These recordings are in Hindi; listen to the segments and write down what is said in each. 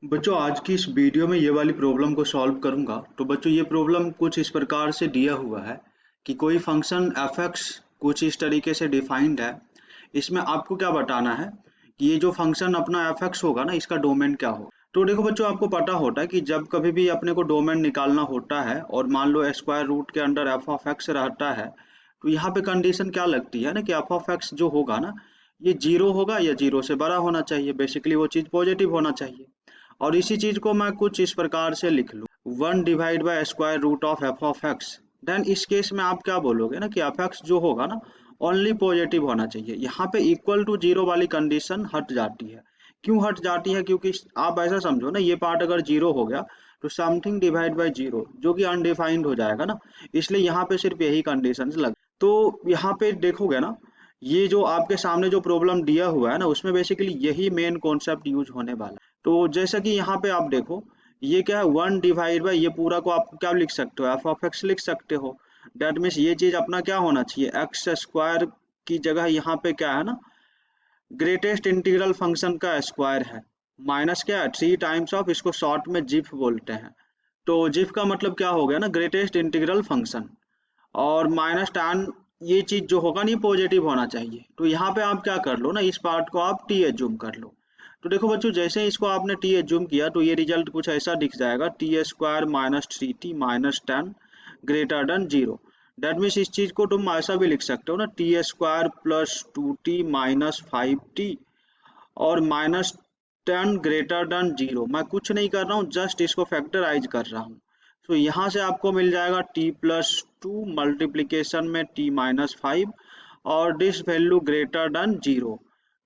बच्चों आज की इस वीडियो में ये वाली प्रॉब्लम को सॉल्व करूंगा। तो बच्चों ये प्रॉब्लम कुछ इस प्रकार से दिया हुआ है कि कोई फंक्शन f(x) कुछ इस तरीके से डिफाइंड है। इसमें आपको क्या बताना है कि ये जो फंक्शन अपना f(x) होगा ना, इसका डोमेन क्या हो। तो देखो बच्चों, आपको पता होता है कि जब कभी भी अपने को डोमेन निकालना होता है और मान लो स्क्वायर रूट के अंदर f(x) रहता है, तो यहाँ पे कंडीशन क्या लगती है ना कि f(x) जो होगा ना, ये जीरो होगा या जीरो से बड़ा होना चाहिए। बेसिकली वो चीज पॉजिटिव होना चाहिए। और इसी चीज को मैं कुछ इस प्रकार से लिख लूँ, 1/√f(x). देन इस केस में आप क्या बोलोगे ना कि f(x) जो होगा ना, ओनली पॉजिटिव होना चाहिए। यहाँ पे इक्वल टू जीरो वाली कंडीशन हट जाती है। क्यों हट जाती है? क्योंकि आप ऐसा समझो ना, ये पार्ट अगर जीरो हो गया तो समथिंग डिवाइड बाई जीरो जो कि अनडिफाइंड हो जाएगा ना, इसलिए यहाँ पे सिर्फ यही कंडीशन लग। तो यहाँ पे देखोगे ना, ये जो आपके सामने जो प्रॉब्लम दिया हुआ है ना, उसमें बेसिकली यही मेन कॉन्सेप्ट यूज होने वाला है। तो जैसा कि यहाँ पे आप देखो, ये क्या है, 1/, ये पूरा को आप क्या लिख सकते हो, f(x) लिख सकते हो। डेट मीन्स ये चीज अपना क्या होना चाहिए, एक्स स्क्वायर की जगह यहाँ पे क्या है ना, ग्रेटेस्ट इंटीग्रल फंक्शन का स्क्वायर है। माइनस क्या है, 3 टाइम्स ऑफ, इसको शॉर्ट में जिफ बोलते हैं। तो जिफ का मतलब क्या हो गया ना, ग्रेटेस्ट इंटीग्रल फंक्शन। और माइनस tan, ये चीज जो होगा नहीं पॉजिटिव होना चाहिए। तो यहाँ पे आप क्या कर लो ना, इस पार्ट को आप टी एज्यूम कर लो। तो देखो बच्चों, जैसे ही इसको आपने टी एज्यूम किया तो ये रिजल्ट कुछ ऐसा दिख जाएगा, t² - 3t - tan > 0। That means इस चीज को तुम ऐसा भी लिख सकते हो ना, t² + 2t - 5t और -10 > 0। मैं कुछ नहीं कर रहा हूँ, जस्ट इसको फैक्टराइज कर रहा हूँ। तो यहाँ से आपको मिल जाएगा t+2 मल्टीप्लीकेशन में t-5 और दिस वैल्यू > 0।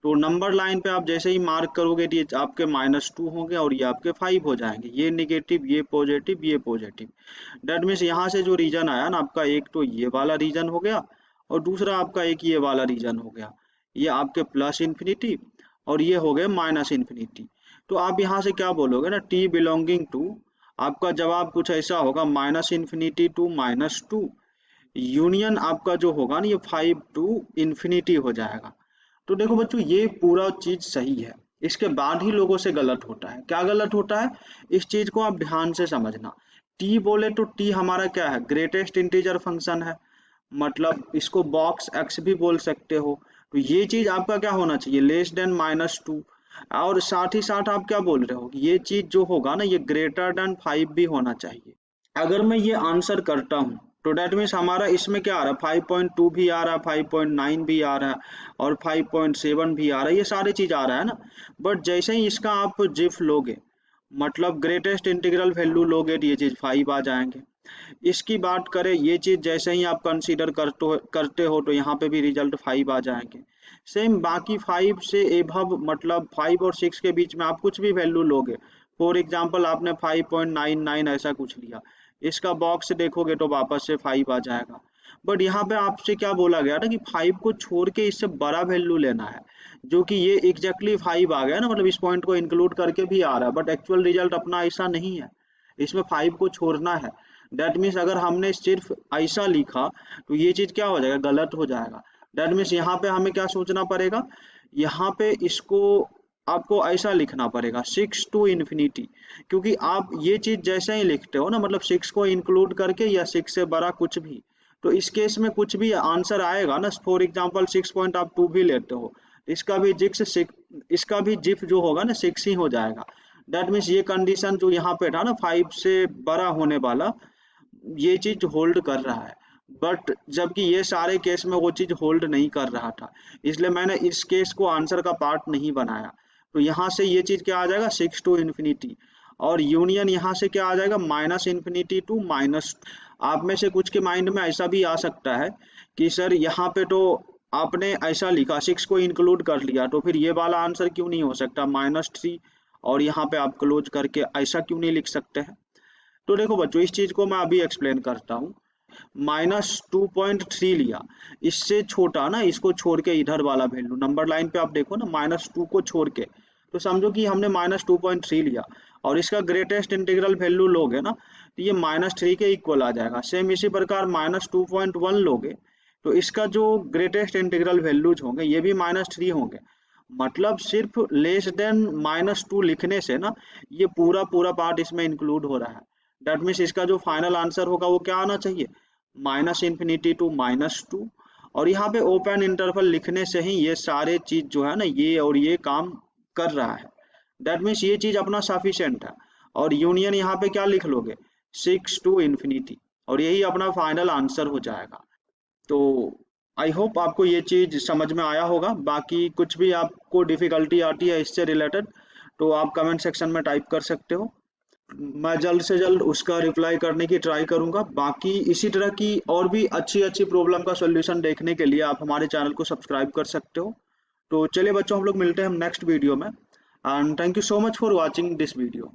तो नंबर लाइन पे आप जैसे ही मार्क करोगे तो ये आपके -2 होंगे और ये आपके 5 हो जाएंगे। ये निगेटिव, ये पॉजिटिव, ये पॉजिटिव। डेट मीन्स यहाँ से जो रीजन आया ना आपका, एक तो ये वाला रीजन हो गया और दूसरा आपका एक ये वाला रीजन हो गया। ये आपके प्लस इन्फिनिटी और ये हो गए माइनस इन्फिनिटी। तो आप यहाँ से क्या बोलोगे ना, t बिलोंगिंग टू, आपका जवाब कुछ ऐसा होगा, -∞ to -2 यूनियन आपका जो होगा ना, ये 5 to इन्फिनिटी हो जाएगा। तो देखो बच्चों, ये पूरा चीज सही है। इसके बाद ही लोगों से गलत होता है। क्या गलत होता है, इस चीज को आप ध्यान से समझना। टी बोले तो टी हमारा क्या है, ग्रेटेस्ट इंटीजर फंक्शन है। मतलब इसको बॉक्स एक्स भी बोल सकते हो। तो ये चीज आपका क्या होना चाहिए, <(-2)। और साथ ही साथ आप क्या बोल रहे हो, ये चीज जो होगा ना, ये > 5 भी होना चाहिए। अगर मैं ये आंसर करता हूँ तो डेट मीन्स हमारा इसमें क्या आ रहा है, 5.2 भी आ रहा है, 5.9 भी आ रहा है और 5.7 भी आ रहा है, ये सारी चीज आ रहा है ना। बट जैसे ही इसका आप जिफ लोगे, मतलब ग्रेटेस्ट इंटीग्रल वैल्यू लोगे, तो ये चीज 5 आ जाएंगे। इसकी बात करें, ये चीज जैसे ही आप कंसीडर करते हो तो यहाँ पे भी रिजल्ट 5 आ जाएंगे। सेम बाकी 5 से एभव, मतलब 5 और 6 के बीच में आप कुछ भी वैल्यू लोगे। फॉर एग्जाम्पल आपने 5.99 ऐसा कुछ लिया, इसका बॉक्स देखोगे तो वापस से 5 आ जाएगा। बट यहाँ पे आपसे क्या बोला गया था कि 5 को छोड़ के इससे बड़ा वैल्यू लेना है, जो कि ये एग्जैक्टली 5 आ गया ना, मतलब इस पॉइंट को इंक्लूड करके भी आ रहा है, बट एक्चुअल रिजल्ट अपना ऐसा नहीं है। इसमें 5 को छोड़ना है। दैट मीन्स अगर हमने सिर्फ ऐसा लिखा तो ये चीज क्या हो जाएगा, गलत हो जाएगा। दैट मीन्स यहाँ पे हमें क्या सोचना पड़ेगा, यहाँ पे इसको आपको ऐसा लिखना पड़ेगा, 6 to इन्फिनिटी। क्योंकि आप ये चीज जैसे ही लिखते हो ना, मतलब 6 को इंक्लूड करके या 6 से बड़ा कुछ भी, तो इस केस में कुछ भी आंसर आएगा ना। फॉर एग्जाम्पल 6.2 भी लेते हो, इसका भी जिफ जो होगा ना 6 ही हो जाएगा। दैट मीन्स ये कंडीशन जो यहाँ पे था ना, 5 से बड़ा होने वाला, ये चीज होल्ड कर रहा है। बट जबकि ये सारे केस में वो चीज होल्ड नहीं कर रहा था, इसलिए मैंने इस केस को आंसर का पार्ट नहीं बनाया। तो यहाँ से ये चीज क्या आ जाएगा, 6 to इन्फिनिटी। और यूनियन यहाँ से क्या आ जाएगा, -∞ to -। आप में से कुछ के माइंड में ऐसा भी आ सकता है कि सर यहाँ पे तो आपने ऐसा लिखा, 6 को इंक्लूड कर लिया, तो फिर ये वाला आंसर क्यों नहीं हो सकता, -3, और यहाँ पे आप क्लोज करके ऐसा क्यों नहीं लिख सकते हैं। तो देखो बच्चों, इस चीज को मैं अभी एक्सप्लेन करता हूँ। -2.3 लिया, इससे छोटा ना, इसको छोड़ के इधर वाला वैल्यू नंबर लाइन पे आप देखो ना, -2 को छोड़ के, तो समझो कि हमने -2.3 लिया और इसका ग्रेटेस्ट इंटीग्रल वैल्यू लोगे ना, तो ये -3 के इक्वल आ जाएगा। सेम इसी प्रकार -2.1 लोगे तो इसका जो ग्रेटेस्ट इंटीग्रल वैल्यूज होंगे ये भी -3 होंगे। मतलब सिर्फ लेस देन -2 लिखने से ना ये पूरा पूरा पार्ट इसमें इंक्लूड हो रहा है। दैट मीन्स इसका जो फाइनल आंसर होगा वो क्या आना चाहिए, -∞ to -2। और यहाँ पे ओपन इंटरवल लिखने से ही ये सारे चीज जो है ना ये और ये काम कर रहा है। दैट मीन्स ये चीज अपना सफिशिएंट है। और यूनियन यहाँ पे क्या लिख लोगे, 6 to ∞, और यही अपना फाइनल आंसर हो जाएगा। तो आई होप आपको ये चीज समझ में आया होगा। बाकी कुछ भी आपको डिफिकल्टी आती है इससे रिलेटेड तो आप कमेंट सेक्शन में टाइप कर सकते हो। मैं जल्द से जल्द उसका रिप्लाई करने की ट्राई करूंगा। बाकी इसी तरह की और भी अच्छी अच्छी प्रॉब्लम का सॉल्यूशन देखने के लिए आप हमारे चैनल को सब्सक्राइब कर सकते हो। तो चलिए बच्चों, हम लोग मिलते हैं नेक्स्ट वीडियो में। And thank you so much for watching this video.